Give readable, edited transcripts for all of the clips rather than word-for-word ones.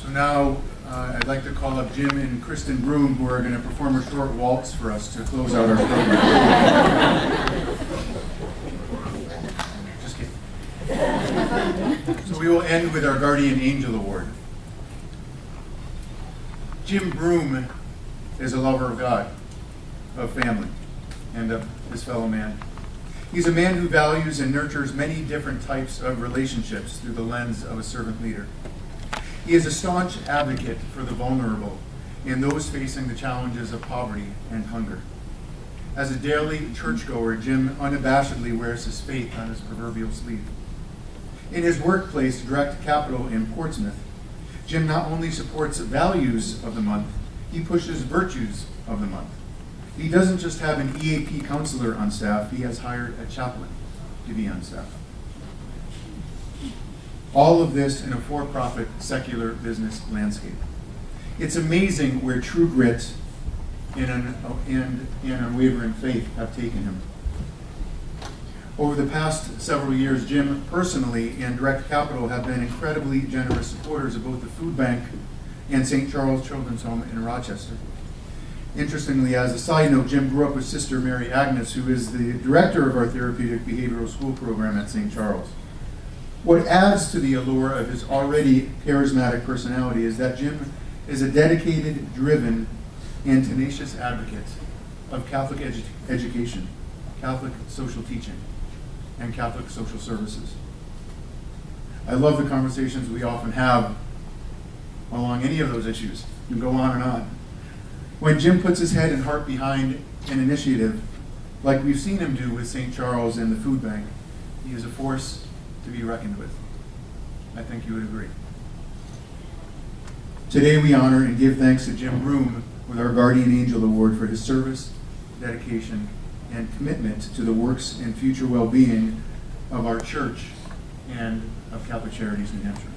So now I'd like to call up Jim and Kristen Broom, who are going to perform a short waltz for us to close out our program. Just kidding. So we will end with our Guardian Angel Award. Jim Broom is a lover of God, of family, and of his fellow man. He's a man who values and nurtures many different types of relationships through the lens of a servant leader. He is a staunch advocate for the vulnerable and those facing the challenges of poverty and hunger. As a daily churchgoer, Jim unabashedly wears his faith on his proverbial sleeve. In his workplace, Direct Capital in Portsmouth, Jim not only supports values of the month, he pushes virtues of the month. He doesn't just have an EAP counselor on staff, he has hired a chaplain to be on staff. All of this in a for-profit secular business landscape. It's amazing where true grit and unwavering faith have taken him. Over the past several years, Jim personally and Direct Capital have been incredibly generous supporters of both the food bank and St. Charles Children's Home in Rochester. Interestingly, as a side note, Jim grew up with Sister Mary Agnes, who is the director of our therapeutic behavioral school program at St. Charles. What adds to the allure of his already charismatic personality is that Jim is a dedicated, driven, and tenacious advocate of Catholic education, Catholic social teaching, and Catholic social services. I love the conversations we often have along any of those issues. You can go on and on. When Jim puts his head and heart behind an initiative, like we've seen him do with St. Charles and the food bank, he is a force to be reckoned with. I think you would agree. Today we honor and give thanks to Jim Broom with our Guardian Angel Award for his service, dedication, and commitment to the works and future well-being of our church and of Catholic Charities New Hampshire.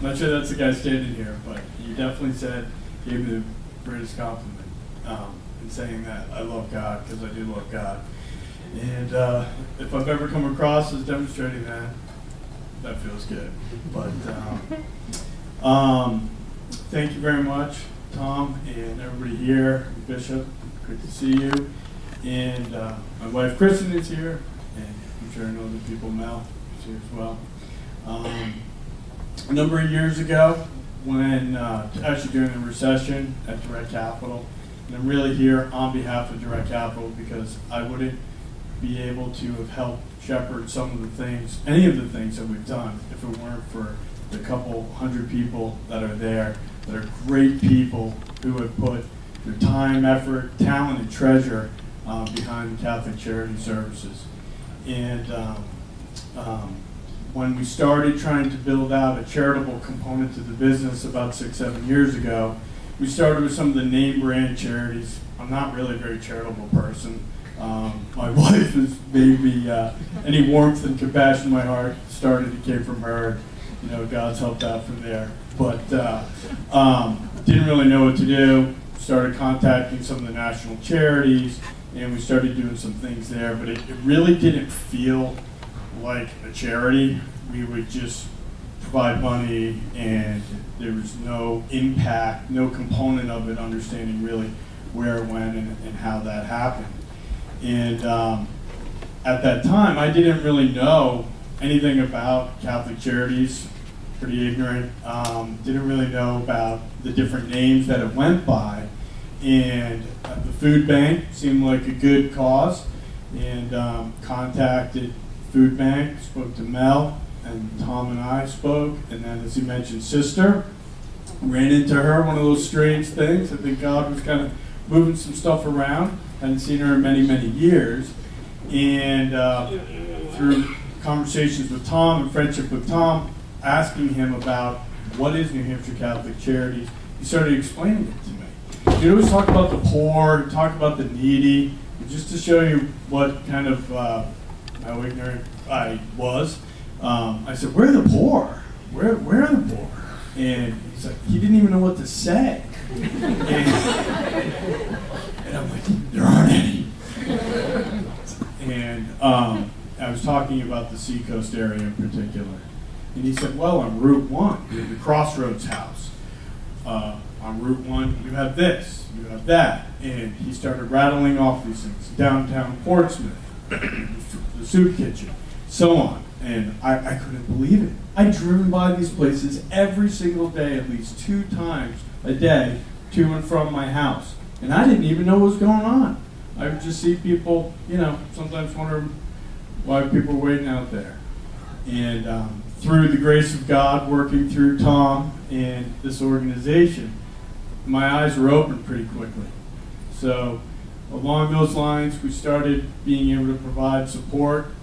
I'm not sure that's the guy standing here, but you definitely gave me the greatest compliment in saying that I love God, because I do love God. And if I've ever come across as demonstrating that, that feels good. But thank you very much, Tom, and everybody here, Bishop. Good to see you. And my wife, Kristen, is here, and I'm sure I know the people, Mel is here as well. A number of years ago, when actually during the recession at Direct Capital, and I'm really here on behalf of Direct Capital because I wouldn't be able to have helped shepherd some of the things, any of the things that we've done, if it weren't for the couple hundred people that are there, that are great people who have put their time, effort, talent, and treasure behind Catholic Charity Services. And when we started trying to build out a charitable component to the business about 6-7 years ago, we started with some of the name brand charities. I'm not really a very charitable person. My wife has made me, any warmth and compassion in my heart it came from her. You know, God's helped out from there. But didn't really know what to do. Started contacting some of the national charities, and we started doing some things there. But it really didn't feel like a charity. We would just provide money, and there was no impact, no component of it, understanding really where, when, and how that happened. And at that time, I didn't really know anything about Catholic Charities, pretty ignorant. Didn't really know about the different names that it went by. And the food bank seemed like a good cause, and contacted food bank, spoke to Mel, and Tom and I spoke, and then as he mentioned Sister, ran into her, one of those strange things. I think God was kind of moving some stuff around. Hadn't seen her in many, many years. And through conversations with Tom and friendship with Tom, asking him about what is New Hampshire Catholic Charities, he started explaining it to me. He always talk about the poor, talk about the needy, just to show you what kind of how ignorant I was. I said, "Where are the poor? Where are the poor?" And he's like, he didn't even know what to say. And I'm like, "There aren't any." And I was talking about the Seacoast area in particular. And he said, "Well, on Route 1, the Crossroads House. On Route 1, you have this, you have that." And he started rattling off these things. Downtown Portsmouth, the soup kitchen, so on. And I couldn't believe it. I'd driven by these places every single day, at least 2 times a day, to and from my house. And I didn't even know what was going on. I would just see people, sometimes wonder why people were waiting out there. And through the grace of God, working through Tom and this organization, my eyes were opened pretty quickly. So along those lines, we started being able to provide support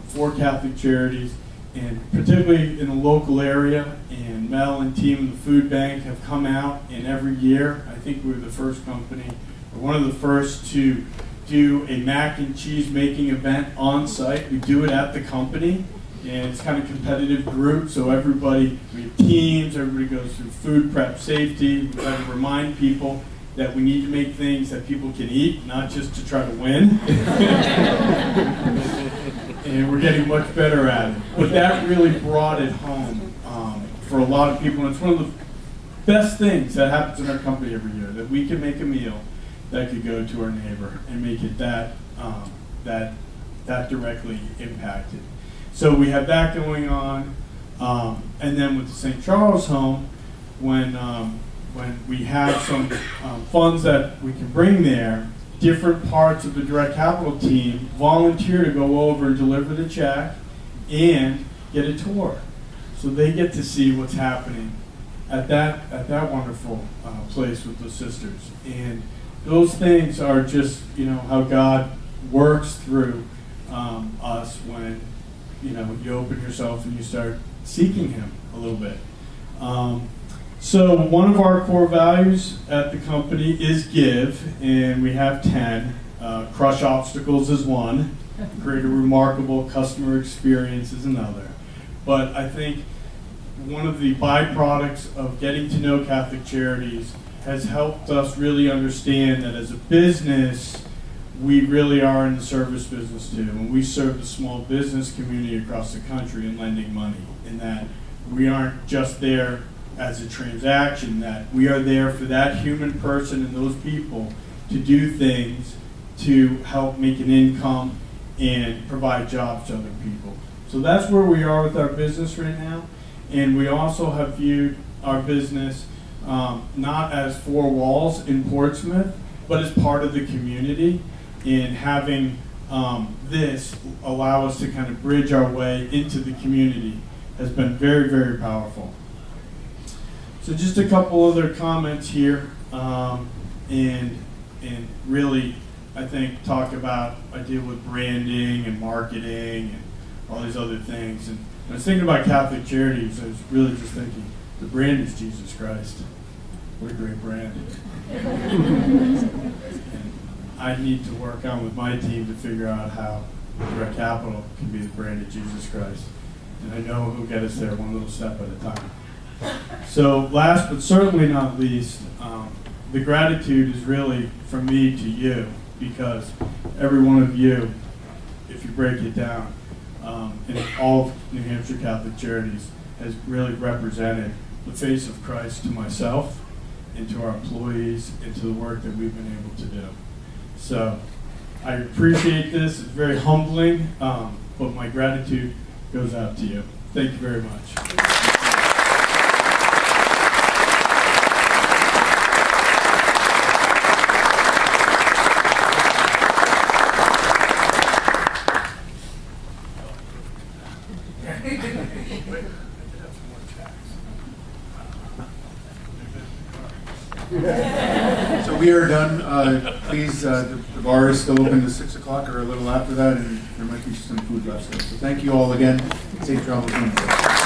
for Catholic Charities, and particularly in the local area. And Mel and team of the food bank have come out, and every year, I think we were the first company, or one of the first to do a mac and cheese making event on site. We do it at the company, and it's kind of competitive group, so we have teams, everybody goes through food prep safety. We try to remind people that we need to make things that people can eat, not just to try to win. And we're getting much better at it. But that really brought it home for a lot of people, and it's one of the best things that happens in our company every year, that we can make a meal that could go to our neighbor and make it that directly impacted. So we have that going on, and then with the St. Charles home, when we have some funds that we can bring there, different parts of the direct capital team volunteer to go over and deliver the check and get a tour, so they get to see what's happening at that wonderful place with the sisters. And those things are just how God works through us when you open yourself and you start seeking Him a little bit. So one of our core values at the company is give, and we have 10. Crush obstacles is one. Create a remarkable customer experience is another. But I think one of the byproducts of getting to know Catholic Charities has helped us really understand that as a business, we really are in the service business too, and we serve the small business community across the country in lending money, and that we aren't just there as a transaction, that we are there for that human person and those people to do things to help make an income and provide jobs to other people. So that's where we are with our business right now, and we also have viewed our business not as 4 walls in Portsmouth, but as part of the community. And having this allow us to kind of bridge our way into the community has been very, very powerful. So just a couple other comments here, and really, I think, talk about, I deal with branding and marketing and all these other things. And when I was thinking about Catholic Charities, I was really just thinking, the brand is Jesus Christ. What a great brand. And I need to work on with my team to figure out how Direct Capital can be the brand of Jesus Christ. And I know who'll get us there one little step at a time. So last but certainly not least, the gratitude is really from me to you, because every one of you, if you break it down, in all of New Hampshire Catholic Charities, has really represented the face of Christ to myself and to our employees and to the work that we've been able to do. So I appreciate this. It's very humbling, but my gratitude goes out to you. Thank you very much. So we are done. Please, the bar is still open to 6 o'clock or a little after that, and there might be some food left. So thank you all again. Safe travels home.